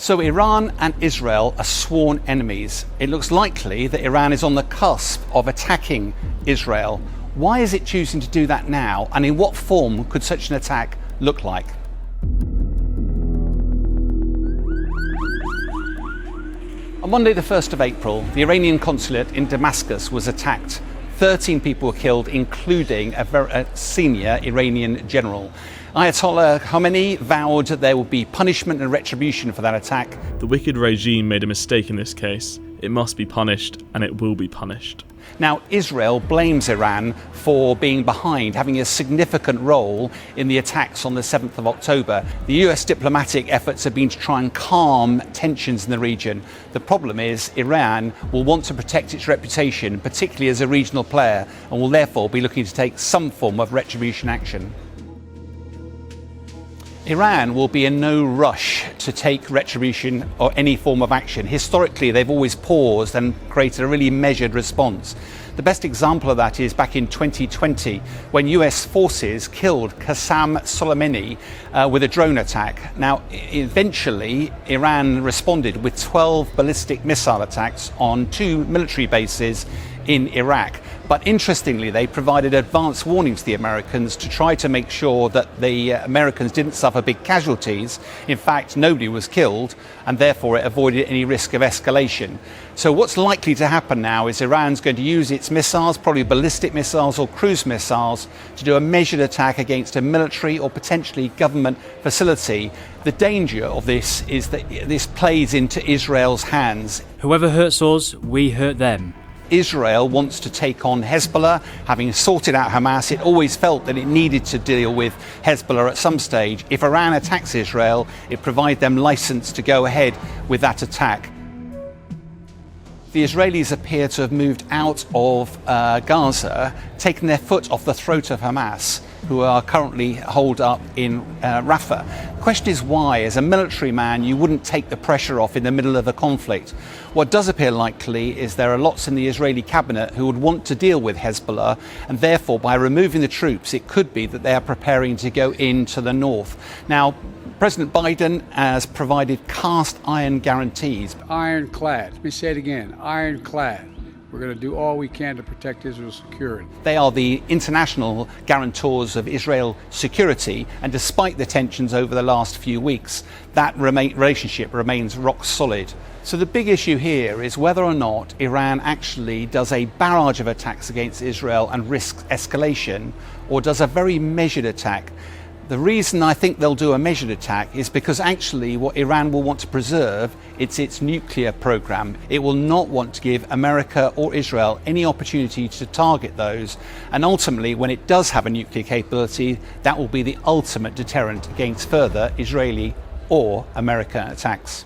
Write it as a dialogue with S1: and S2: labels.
S1: So Iran and Israel are sworn enemies. It looks likely that Iran is on the cusp of attacking Israel. Why is it choosing to do that now, and in what form could such an attack look like? On Monday the 1st of April, the Iranian consulate in Damascus was attacked. 13 people were killed, including a senior Iranian general. Ayatollah Khamenei vowed that there would be punishment and retribution for that attack.
S2: The wicked regime made a mistake in this case. It must be punished, and it will be punished.
S1: Now, Israel blames Iran for being behind, having a significant role in the attacks on the 7th of October. The US diplomatic efforts have been to try and calm tensions in the region. The problem is Iran will want to protect its reputation, particularly as a regional player, and will therefore be looking to take some form of retribution action. Iran will be in no rush to take retribution or any form of action. Historically, they've always paused and created a really measured response. The best example of that is back in 2020, when US forces killed Qasem Soleimani with a drone attack. Now, eventually, Iran responded with 12 ballistic missile attacks on 2 military bases in Iraq. But interestingly, they provided advance warning to the Americans to try to make sure that the Americans didn't suffer big casualties. In fact, nobody was killed, and therefore it avoided any risk of escalation. So what's likely to happen now is Iran's going to use its missiles, probably ballistic missiles or cruise missiles, to do a measured attack against a military or potentially government facility. The danger of this is that this plays into Israel's hands.
S3: Whoever hurts us, we hurt them.
S1: Israel wants to take on Hezbollah. Having sorted out Hamas, it always felt that it needed to deal with Hezbollah at some stage. If Iran attacks Israel, it provides them license to go ahead with that attack. The Israelis appear to have moved out of Gaza, taken their foot off the throat of Hamas, who are currently holed up in Rafah. The question is why, as a military man, you wouldn't take the pressure off in the middle of a conflict. What does appear likely is there are lots in the Israeli cabinet who would want to deal with Hezbollah, and therefore by removing the troops, it could be that they are preparing to go into the north. Now, President Biden has provided cast iron guarantees.
S4: Ironclad. Let me say it again, ironclad. We're going to do all we can to protect Israel's security.
S1: They are the international guarantors of Israel's security, and despite the tensions over the last few weeks, that relationship remains rock solid. So the big issue here is whether or not Iran actually does a barrage of attacks against Israel and risks escalation, or does a very measured attack. The reason I think they'll do a measured attack is because actually what Iran will want to preserve is its nuclear program. It will not want to give America or Israel any opportunity to target those. And ultimately, when it does have a nuclear capability, that will be the ultimate deterrent against further Israeli or American attacks.